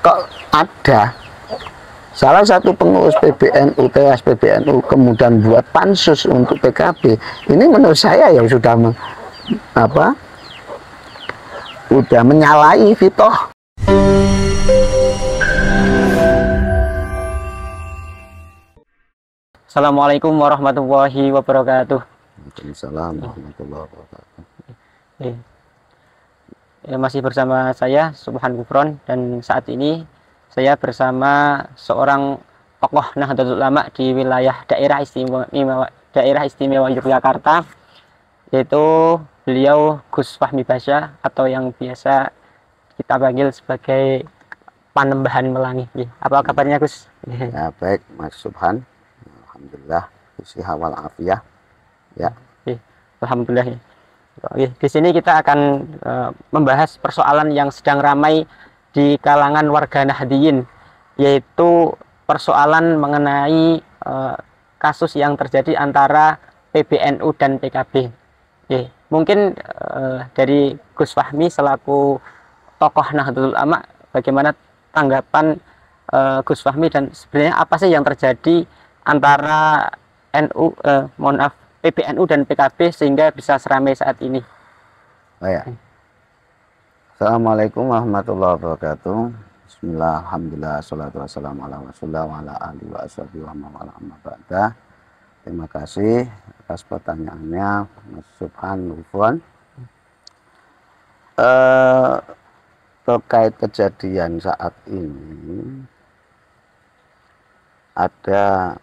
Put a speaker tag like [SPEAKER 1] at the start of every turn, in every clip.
[SPEAKER 1] kok ada salah satu pengurus PBNU, tewas PBNU kemudian buat pansus untuk PKB, ini menurut saya ya sudah udah menyalahi fitoh.
[SPEAKER 2] Assalamualaikum warahmatullahi wabarakatuh.
[SPEAKER 1] Waalaikumsalam warahmatullahi wabarakatuh.
[SPEAKER 2] Masih bersama saya Subhan Gufron, dan saat ini saya bersama seorang tokoh Nahdlatul Ulama di wilayah daerah istimewa Yogyakarta, yaitu beliau Gus Fahmi Basya, atau yang biasa kita panggil sebagai Panembahan Melangi. Apa kabarnya, Gus?
[SPEAKER 1] Ya, baik Mas Subhan, alhamdulillah sehat walafiat ya.
[SPEAKER 2] Alhamdulillah. Di sini kita akan membahas persoalan yang sedang ramai di kalangan warga Nahdliyin, yaitu persoalan mengenai kasus yang terjadi antara PBNU dan PKB. Mungkin dari Gus Fahmi selaku tokoh Nahdlatul Ulama, bagaimana tanggapan Gus Fahmi, dan sebenarnya apa sih yang terjadi antara PBNU dan PKB sehingga bisa seramai saat ini?
[SPEAKER 1] Oh ya. Assalamualaikum warahmatullahi wabarakatuh. Bismillah, alhamdulillah, salatu wassalamu ala rasulillah wa ala alihi wa ashabihi wa man amma ba'da. Terima kasih atas pertanyaannya Mas Subhan Gufron. Terkait kejadian saat ini, ada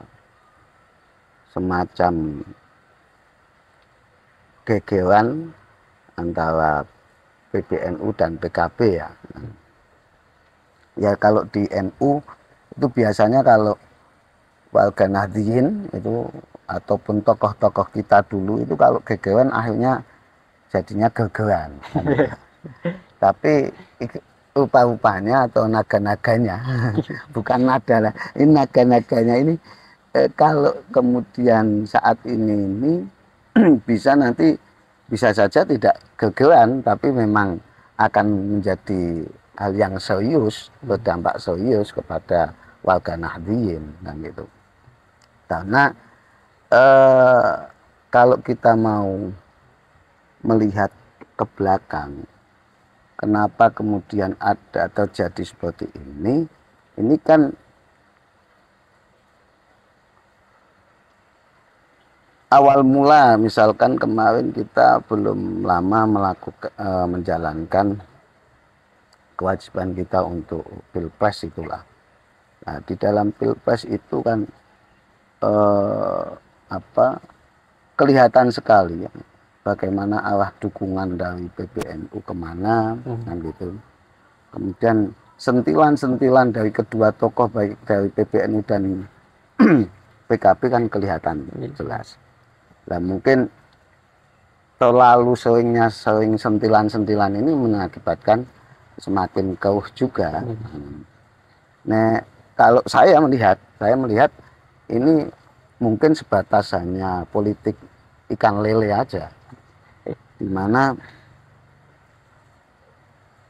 [SPEAKER 1] semacam gegeran antara PBNU dan PKB ya. Ya kalau di NU itu biasanya kalau warga Nahdliyin itu ataupun tokoh-tokoh kita dulu itu kalau gegeran akhirnya jadinya gegeran. Tapi rupa-rupanya atau naga-naganya bukan nada lah, ini naga-naganya ini kalau kemudian saat ini bisa saja tidak gegeran, tapi memang akan menjadi hal yang serius, berdampak serius kepada warga Nahdliyin dan gitu. Karena kalau kita mau melihat ke belakang, kenapa kemudian ada terjadi seperti ini kan awal mula, misalkan kemarin kita belum lama menjalankan kewajiban kita untuk pilpres itulah. Nah, di dalam pilpres itu kan kelihatan sekali ya, bagaimana arah dukungan dari PBNU kemana kan gitu. Kemudian sentilan-sentilan dari kedua tokoh baik dari PBNU dan PKB kan kelihatan jelas. Dan mungkin terlalu sering sentilan-sentilan ini mengakibatkan semakin keruh juga. Nah, kalau saya melihat ini mungkin sebatas hanya politik ikan lele aja, di mana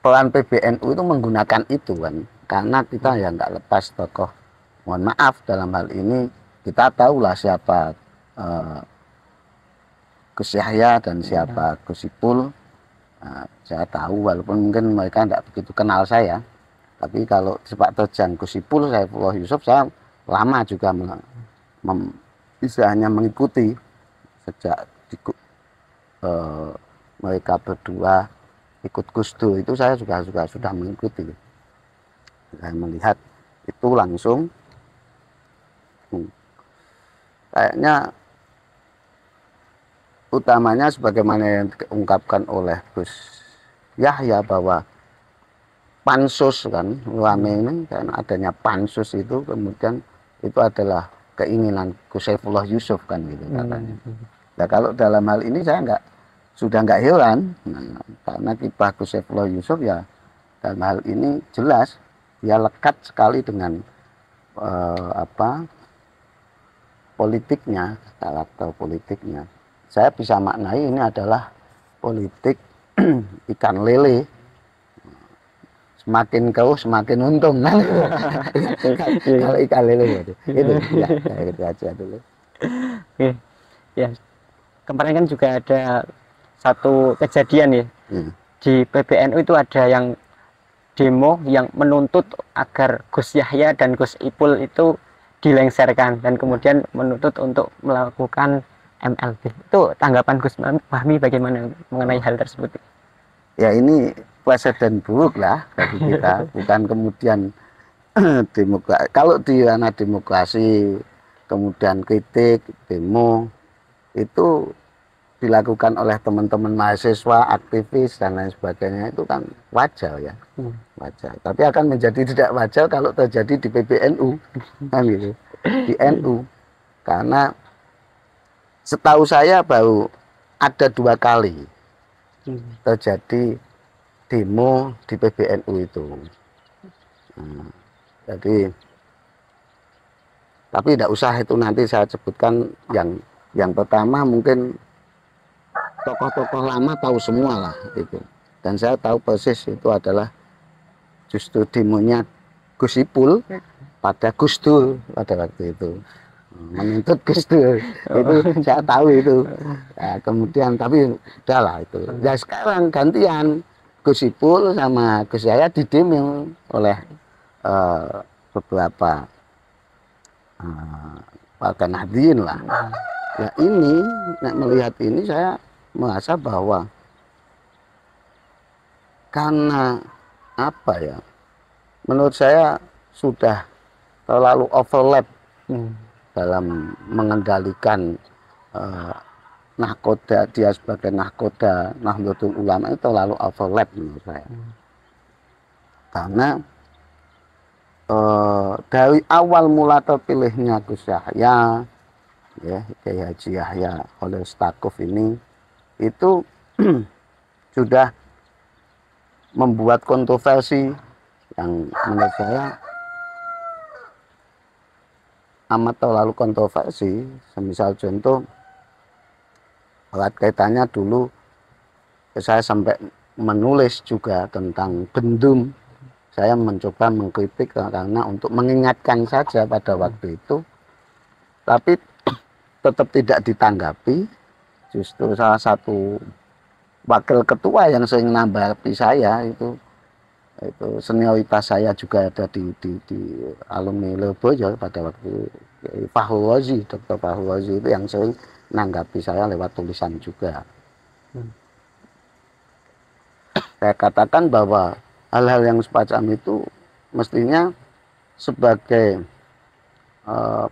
[SPEAKER 1] peran PBNU itu menggunakan itu kan, karena kita ya nggak lepas tokoh. Mohon maaf dalam hal ini kita tahulah siapa Gus Yahya dan siapa Gus Ipul. Nah, saya tahu walaupun mungkin mereka tidak begitu kenal saya, tapi kalau sepak terjang Gus Ipul, Saifullah Yusuf, saya lama juga istilahnya mengikuti sejak mereka berdua ikut Gus Dur itu saya juga sudah mengikuti. Saya melihat itu langsung kayaknya utamanya sebagaimana yang diungkapkan oleh Gus Yahya bahwa pansus kan rame ini, karena adanya pansus itu kemudian itu adalah keinginan Gus Saifullah Yusuf kan gitu katanya. Nah, kalau dalam hal ini saya sudah nggak heran, karena kiprah Gus Saifullah Yusuf ya dalam hal ini jelas dia lekat sekali dengan politiknya, karakter politiknya. Saya bisa maknai ini adalah politik ikan lele, semakin kau semakin untung kan. Kalau ikan lele itu ya kayak gitu aja dulu.
[SPEAKER 2] Oke. Ya, kemarin kan juga ada satu kejadian ya. Di PBNU itu ada yang demo yang menuntut agar Gus Yahya dan Gus Ipul itu dilengsarkan dan kemudian menuntut untuk melakukan MLB. Itu tanggapan Gus Fahmi bagaimana mengenai hal tersebut?
[SPEAKER 1] Ya ini presiden buruk lah bagi kita, bukan kemudian demokrasi. Kalau di ranah demokrasi kemudian kritik, demo itu dilakukan oleh teman-teman mahasiswa, aktivis dan lain sebagainya itu kan wajar ya, wajar. Tapi akan menjadi tidak wajar kalau terjadi di PBNU, kan gitu, di NU. Karena setahu saya baru ada 2 kali terjadi demo di PBNU itu. Jadi, tapi tidak usah itu nanti saya sebutkan yang pertama mungkin tokoh-tokoh lama tahu semua lah itu, dan saya tahu persis itu adalah justru demonya Gus Ipul pada Gus Dur pada waktu itu, menuntut Gus Dur itu saya tahu itu. Ya, kemudian tapi udahlah itu ya, sekarang gantian Gus Ipul sama Gus Yahya didemo oleh beberapa warga Nahdien lah. Ya ini melihat ini saya merasa bahwa karena apa ya, menurut saya sudah terlalu overlap dalam mengendalikan nahkoda, dia sebagai nahkoda Nahdlatul Ulama itu terlalu overlap menurut saya. Karena dari awal mula terpilihnya Gus Yahya, ya Kiai Haji Yahya Khalil Stakuf ini itu sudah membuat kontroversi yang menurut saya amat terlalu kontroversi. Semisal contoh erat kaitannya dulu saya sampai menulis juga tentang bendum. Saya mencoba mengkritik karena untuk mengingatkan saja pada waktu itu, tapi tetap tidak ditanggapi. Justru salah satu wakil ketua yang sering nambah saya itu senioritas saya juga ada di alumni Lirboyo pada waktu Fahru Razi, Dr. Fahru Razi itu yang sering nanggapi saya lewat tulisan juga. Saya katakan bahwa hal-hal yang semacam itu mestinya sebagai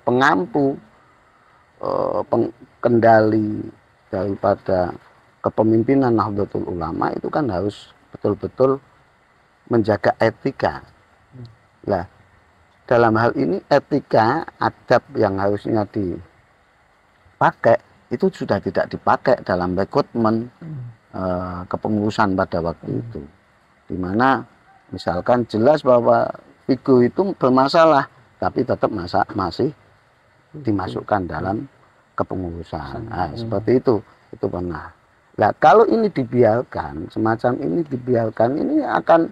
[SPEAKER 1] pengampu, kendali daripada kepemimpinan Nahdlatul Ulama itu kan harus betul-betul menjaga etika. Nah, dalam hal ini etika, adab yang harusnya dipakai itu sudah tidak dipakai dalam rekrutmen kepengurusan pada waktu itu. Dimana misalkan jelas bahwa figur itu bermasalah, tapi tetap masih dimasukkan dalam kepengurusan. Nah, seperti itu pernah. Nah, kalau ini dibiarkan, semacam ini dibiarkan, ini akan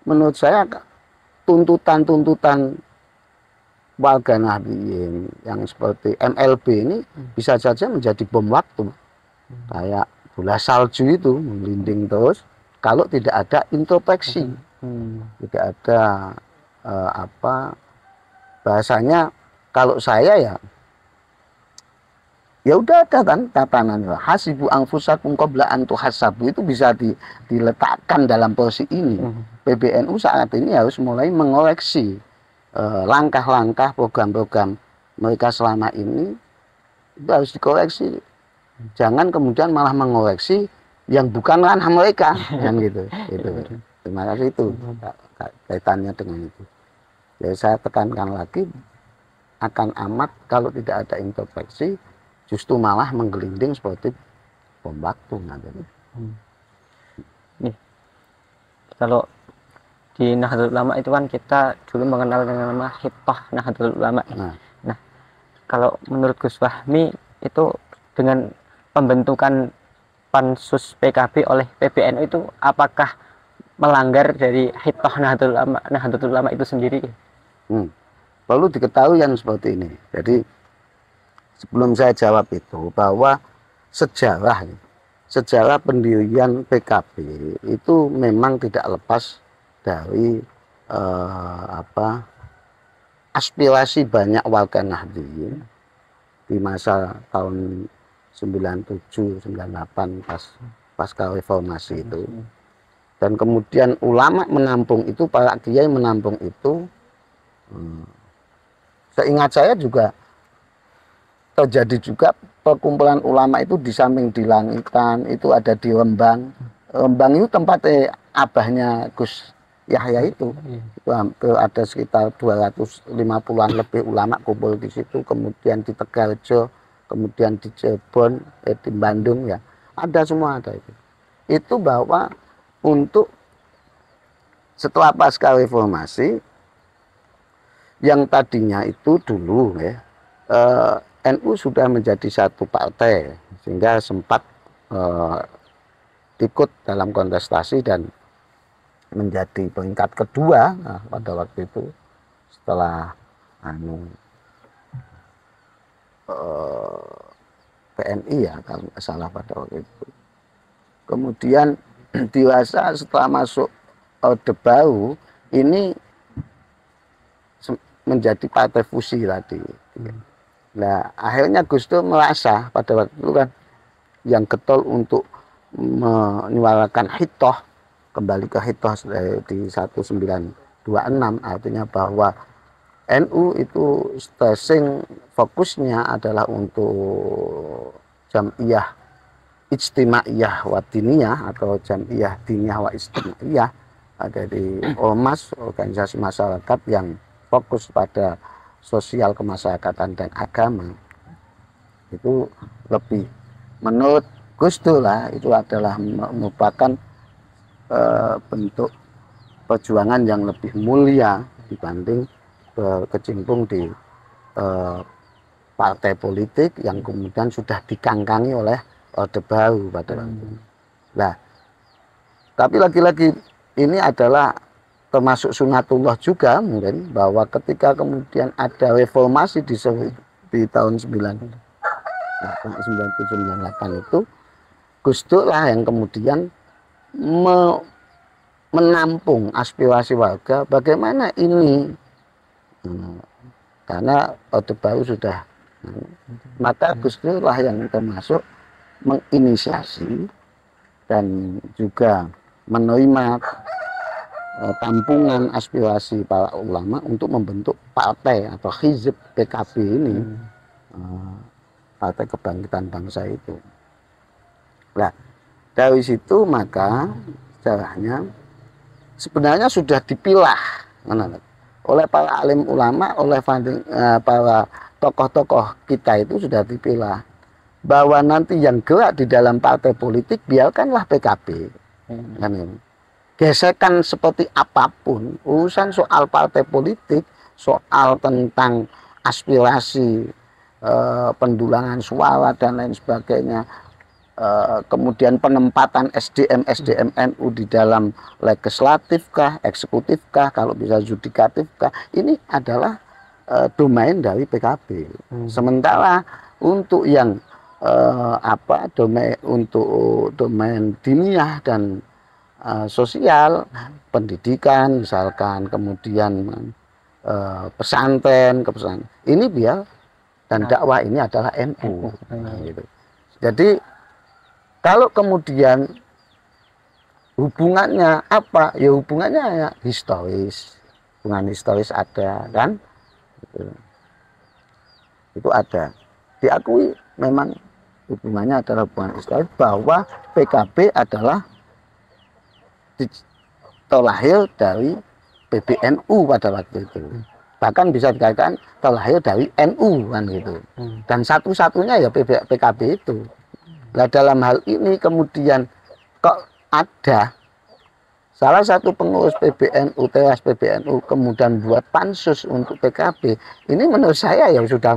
[SPEAKER 1] menurut saya tuntutan warga Nahdien yang seperti MLB ini bisa saja menjadi bom waktu. Kayak bola salju itu melinding terus kalau tidak ada introspeksi. Tidak ada bahasanya kalau saya ya udah ada kan tatanan hasibu anfusakum qabla an tuhasabu, itu bisa diletakkan dalam posisi ini. PBNU saat ini harus mulai mengoreksi langkah-langkah program-program mereka selama ini, itu harus dikoreksi. Jangan kemudian malah mengoreksi yang bukan ranah mereka kan gitu. Terima kasih, itu kaitannya dengan itu. Jadi saya tekankan lagi, akan amat kalau tidak ada introspeksi, justru malah menggelinding seperti bom waktu nanti.
[SPEAKER 2] Nih, kalau di Nahdlatul Ulama itu kan kita dulu mengenal dengan nama Hitoh Nahdlatul Ulama. Nah, kalau menurut Gus Fahmi itu dengan pembentukan Pansus PKB oleh PBNU itu apakah melanggar dari hitoh Nahdlatul Ulama itu sendiri?
[SPEAKER 1] Perlu diketahui yang seperti ini. Jadi sebelum saya jawab itu, bahwa sejarah pendirian PKB itu memang tidak lepas dari aspirasi banyak warga Nahdliyin di masa tahun 97, 98 pasca reformasi itu. Dan kemudian ulama menampung itu, para kiai menampung itu. Seingat saya juga terjadi juga perkumpulan ulama itu di samping di Langitan, itu ada di Rembang. Rembang itu tempatnya abahnya Gus Yahya itu. Itu hampir ada sekitar 250-an lebih ulama kumpul di situ. Kemudian di Tegaljo, kemudian di Cirebon, di Bandung ya. Ada semua ada itu. Itu bahwa untuk setelah pasca reformasi yang tadinya itu dulu ya, NU sudah menjadi satu partai sehingga sempat ikut dalam kontestasi dan menjadi peringkat kedua pada waktu itu setelah PNI ya kalau nggak salah pada waktu itu. Kemudian dirasa setelah masuk Orde Baru ini menjadi partai fusi tadi. Nah, akhirnya Gus Dur merasa pada waktu itu kan yang getol untuk menyuarakan hitoh, kembali ke hitoh di 1926, artinya bahwa NU itu stressing fokusnya adalah untuk Jam'iyah Ijtimaiyah wa Diniyah atau Jam'iyah Diniyah wa Ijtimaiyah, ada di ormas, organisasi masyarakat yang fokus pada sosial kemasyarakatan dan agama. Itu lebih menurut Gus Dur lah, itu adalah merupakan bentuk perjuangan yang lebih mulia dibanding berkecimpung di partai politik yang kemudian sudah dikangkangi oleh Orde Baru pada waktu itu. Nah, tapi lagi-lagi ini adalah termasuk sunatullah juga mungkin, bahwa ketika kemudian ada reformasi di tahun 97-98 itu, Gus Dur lah yang kemudian menampung aspirasi warga bagaimana ini, karena Orde Baru sudah, maka Gus Dur lah yang termasuk menginisiasi dan juga menerima tampungan aspirasi para ulama untuk membentuk partai atau hizib PKB ini, Partai Kebangkitan Bangsa itu. Nah, dari situ maka sejarahnya sebenarnya sudah dipilah oleh para alim ulama, oleh para tokoh-tokoh kita itu sudah dipilah bahwa nanti yang gerak di dalam partai politik biarkanlah PKB. Kan ini. Gesekan seperti apapun, urusan soal partai politik, soal tentang aspirasi, pendulangan suara dan lain sebagainya, kemudian penempatan SDM NU di dalam legislatif kah, eksekutif kah, kalau bisa yudikatif kah, ini adalah domain dari PKB. Sementara untuk yang domain diniyah dan sosial, pendidikan misalkan, kemudian pesantren, ini biar, dan dakwah ini adalah NU. Gitu. Jadi kalau kemudian hubungannya apa? Ya hubungannya ya historis, hubungan historis ada kan? Itu ada, diakui memang hubungannya adalah hubungan historis, bahwa PKB adalah terlahir dari PBNU pada waktu itu, bahkan bisa dikatakan terlahir dari NU kan gitu, dan satu-satunya ya PKB itu. Nah, dalam hal ini kemudian kok ada salah satu pengurus PBNU, teras PBNU kemudian buat pansus untuk PKB, ini menurut saya ya sudah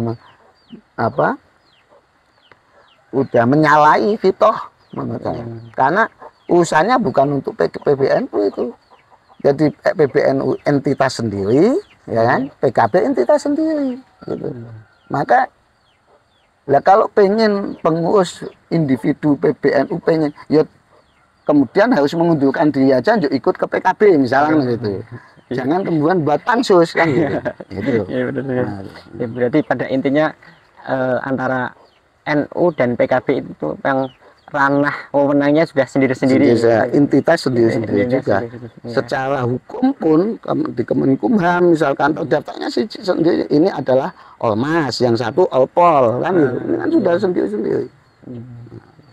[SPEAKER 1] udah menyalahi fitoh menurut saya. Karena urusannya bukan untuk PBNU itu. Jadi PBNU entitas sendiri, ya kan? PKB entitas sendiri. Gitu. Maka, lah kalau pengen pengurus individu PBNU pengen, ya kemudian harus mengundurkan diri aja, yuk ikut ke PKB misalnya gitu. Jangan kemudian buat pansus kan gitu. Gitu.
[SPEAKER 2] Ya, benar, benar.
[SPEAKER 1] Nah,
[SPEAKER 2] Ya, berarti pada intinya antara NU dan PKB itu yang ranah wewenangnya sudah sendiri-sendiri.
[SPEAKER 1] entitas sendiri-sendiri
[SPEAKER 2] Entitas
[SPEAKER 1] juga.
[SPEAKER 2] sendiri-sendiri, ya.
[SPEAKER 1] Secara hukum pun di Kemenkumham misalkan daftarnya sendiri, ini adalah Ormas, yang satu Olpol kan gitu. Ini kan sudah sendiri-sendiri.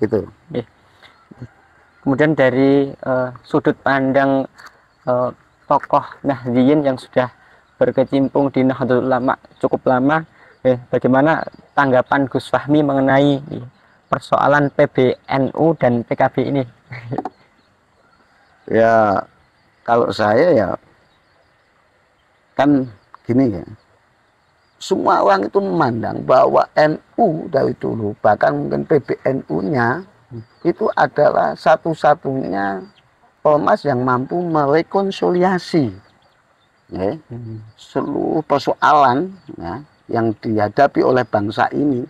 [SPEAKER 1] Gitu.
[SPEAKER 2] Oke. Kemudian dari sudut pandang tokoh Nahdliyin yang sudah berkecimpung di Nahdlatul Ulama cukup lama, bagaimana tanggapan Gus Fahmi mengenai persoalan PBNU dan PKB ini?
[SPEAKER 1] Ya, kalau saya ya kan gini ya, semua orang itu memandang bahwa NU dari dulu, bahkan mungkin PBNU-nya itu adalah satu-satunya ormas yang mampu merekonsiliasi ya, seluruh persoalan ya, yang dihadapi oleh bangsa ini,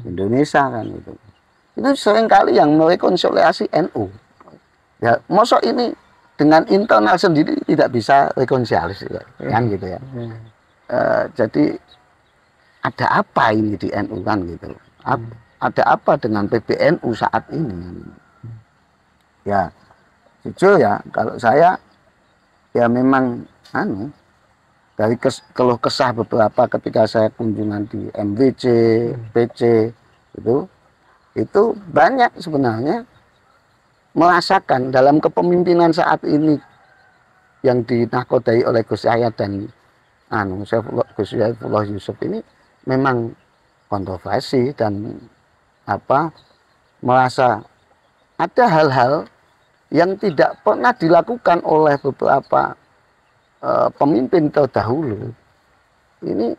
[SPEAKER 1] Indonesia kan itu. Itu seringkali yang merekonsiliasi NU. Ya, masa ini dengan internal sendiri tidak bisa rekonsiliasi kan gitu ya. Jadi ada apa ini di NU kan gitu. Ada apa dengan PBNU saat ini? Ya, jujur ya, kalau saya ya memang dari keluh kesah beberapa ketika saya kunjungan di MWC, PC itu banyak sebenarnya merasakan dalam kepemimpinan saat ini yang dinakodai oleh Gus Yahya dan Gus Saifullah Yusuf ini memang kontroversi dan merasa ada hal-hal yang tidak pernah dilakukan oleh beberapa pemimpin terdahulu. Ini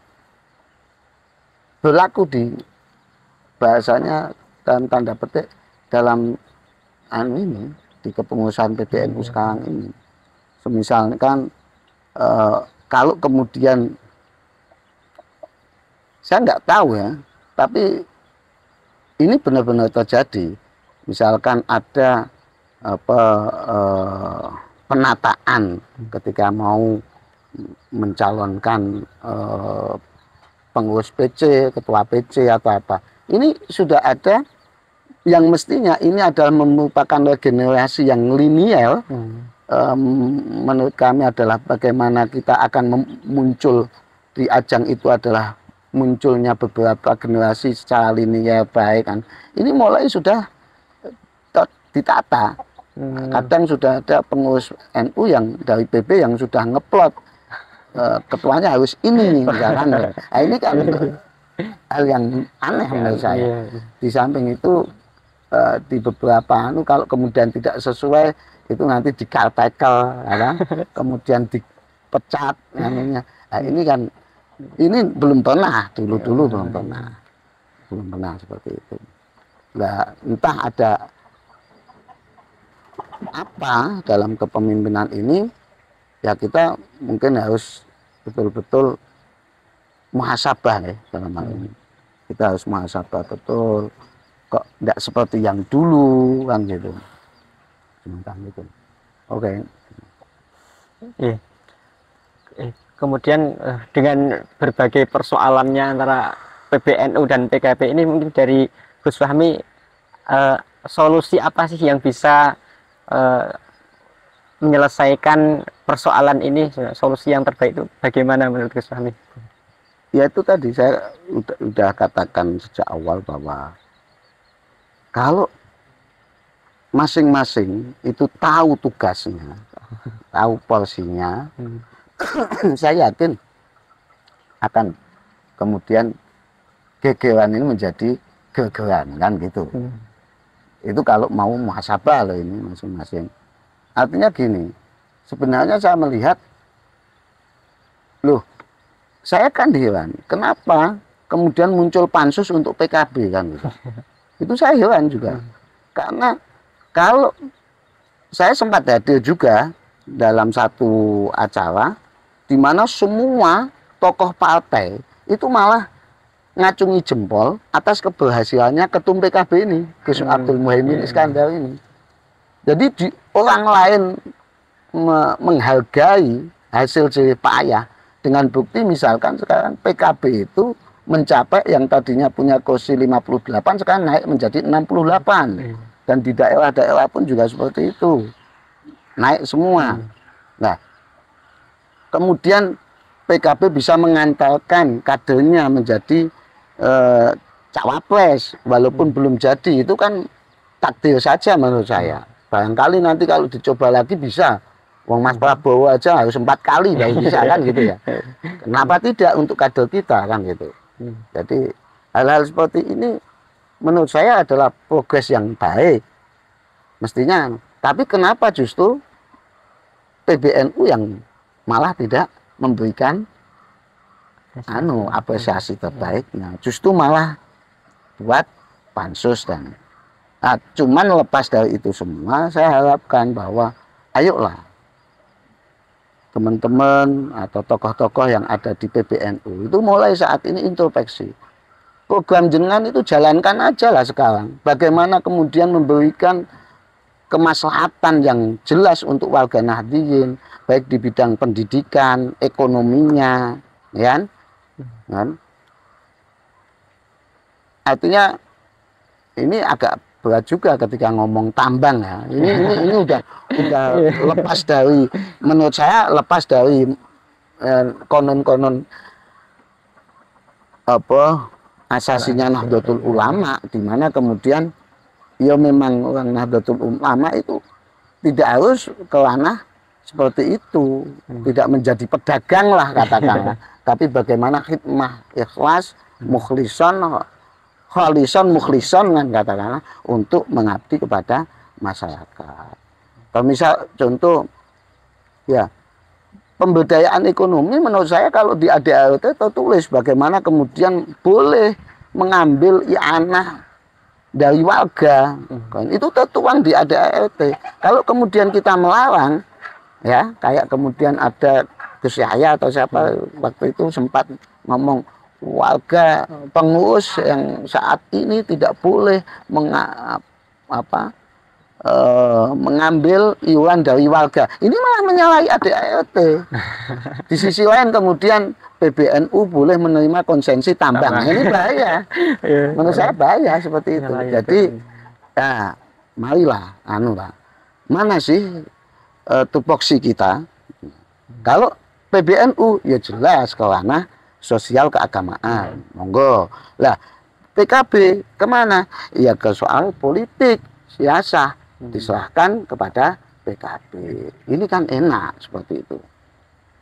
[SPEAKER 1] berlaku di bahasanya dalam tanda petik dalam ini di kepengurusan PBNU sekarang ini. Misalnya kan kalau kemudian saya nggak tahu ya, tapi ini benar-benar terjadi. Misalkan ada penataan ketika mau mencalonkan pengurus PC, ketua PC atau apa. Ini sudah ada yang mestinya ini adalah merupakan regenerasi yang lineal. Menurut kami adalah bagaimana kita akan muncul di ajang itu adalah munculnya beberapa generasi secara linear baik kan. Ini mulai sudah ditata. Kadang sudah ada pengurus NU yang dari PB yang sudah ngeplot ketuanya harus ini misalkan. Nah, ini kan hal yang aneh menurut saya. Di samping itu di beberapa kalau kemudian tidak sesuai itu nanti dikartekel, ya, kemudian dipecat namanya. Nah, ini kan ini belum pernah dulu belum pernah seperti itu. Nah, entah ada apa dalam kepemimpinan ini, ya kita mungkin harus betul-betul muhasabah ya dalam hal ini. Kita harus muhasabah betul. Kok tidak seperti yang dulu kan gitu. Semacam itu. Oke.
[SPEAKER 2] Kemudian dengan berbagai persoalannya antara PBNU dan PKB ini, mungkin dari Gus Fahmi solusi apa sih yang bisa menyelesaikan persoalan ini? Solusi yang terbaik itu bagaimana menurut Gus Fahmi?
[SPEAKER 1] Ya itu tadi saya udah katakan sejak awal bahwa kalau masing-masing itu tahu tugasnya, tahu porsinya, saya yakin akan kemudian gegeran ini menjadi gegeran kan gitu. Itu kalau mau muhasabah loh ini masing-masing. Artinya gini, sebenarnya saya melihat, loh, saya kan heran, kenapa kemudian muncul pansus untuk PKB kan gitu. Itu saya heran juga. Karena kalau saya sempat hadir juga dalam satu acara di mana semua tokoh partai itu malah ngacungi jempol atas keberhasilannya ketum PKB ini, Gus Abdul Muhaimin Iskandar ini. Jadi orang lain menghargai hasil jerih payah dengan bukti misalkan sekarang PKB itu mencapai yang tadinya punya kursi 58 sekarang naik menjadi 68 dan di daerah-daerah pun juga seperti itu naik semua. Nah, kemudian PKB bisa mengantarkan kadernya menjadi cawapres walaupun belum jadi, itu kan takdir saja menurut saya. Barangkali nanti kalau dicoba lagi bisa. Wong Mas Prabowo aja harus 4 kali baru bisa kan gitu ya. Kenapa tidak untuk kader kita kan gitu. Jadi hal-hal seperti ini menurut saya adalah progres yang baik mestinya. Tapi kenapa justru PBNU yang malah tidak memberikan apresiasi terbaiknya, justru malah buat pansus dan cuman lepas dari itu semua saya harapkan bahwa ayolah teman-teman atau tokoh-tokoh yang ada di PBNU itu mulai saat ini introspeksi. Program jenengan itu jalankan aja lah sekarang. Bagaimana kemudian memberikan kemaslahatan yang jelas untuk warga Nahdliyin, baik di bidang pendidikan, ekonominya, ya kan? Artinya ini agak berat juga ketika ngomong tambang ya. Ini udah lepas dari, menurut saya lepas dari konon-konon asasinya Nahdlatul Ulama, di mana kemudian ya memang orang Nahdlatul Ulama itu tidak harus ke ranah seperti itu, tidak menjadi pedagang lah katakanlah, tapi bagaimana khidmah ikhlas mukhlisan kan katakanlah untuk mengabdi kepada masyarakat. Kalau misal contoh ya pemberdayaan ekonomi, menurut saya kalau di ADART tertulis bagaimana kemudian boleh mengambil i'anah dari warga, kan itu tertuang di ADART. Kalau kemudian kita melarang ya, kayak kemudian ada Gus Yahya atau siapa waktu itu sempat ngomong warga pengurus yang saat ini tidak boleh mengambil iuran dari warga. Ini malah menyalahi ADART. Di sisi lain kemudian PBNU boleh menerima konsensi tambang. Nah, ini bahaya. Menurut saya bahaya seperti itu. Jadi ya marilah mana sih tupoksi kita? Kalau PBNU ya jelas ke ranah sosial keagamaan, monggo. Lah PKB kemana? Ya ke soal politik, siasah, diserahkan kepada PKB. Ini kan enak seperti itu.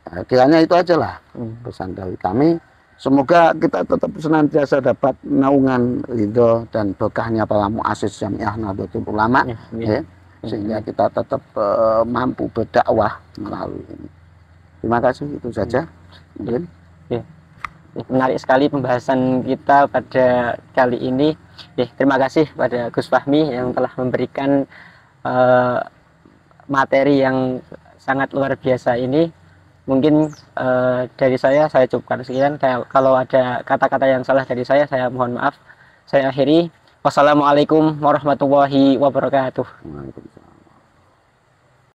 [SPEAKER 1] Nah, kiranya itu aja lah pesan dari kami. Semoga kita tetap senantiasa dapat naungan ridho dan berkahnya para muassis Jamiah Nahdlatul Ulama, sehingga kita tetap mampu berdakwah melalui ini. Terima kasih, itu saja. Mungkin.
[SPEAKER 2] Menarik sekali pembahasan kita pada kali ini. Terima kasih pada Gus Fahmi yang telah memberikan materi yang sangat luar biasa ini. Mungkin dari saya cukupkan sekian. Kalau ada kata-kata yang salah dari saya mohon maaf. Saya akhiri. Wassalamualaikum warahmatullahi wabarakatuh.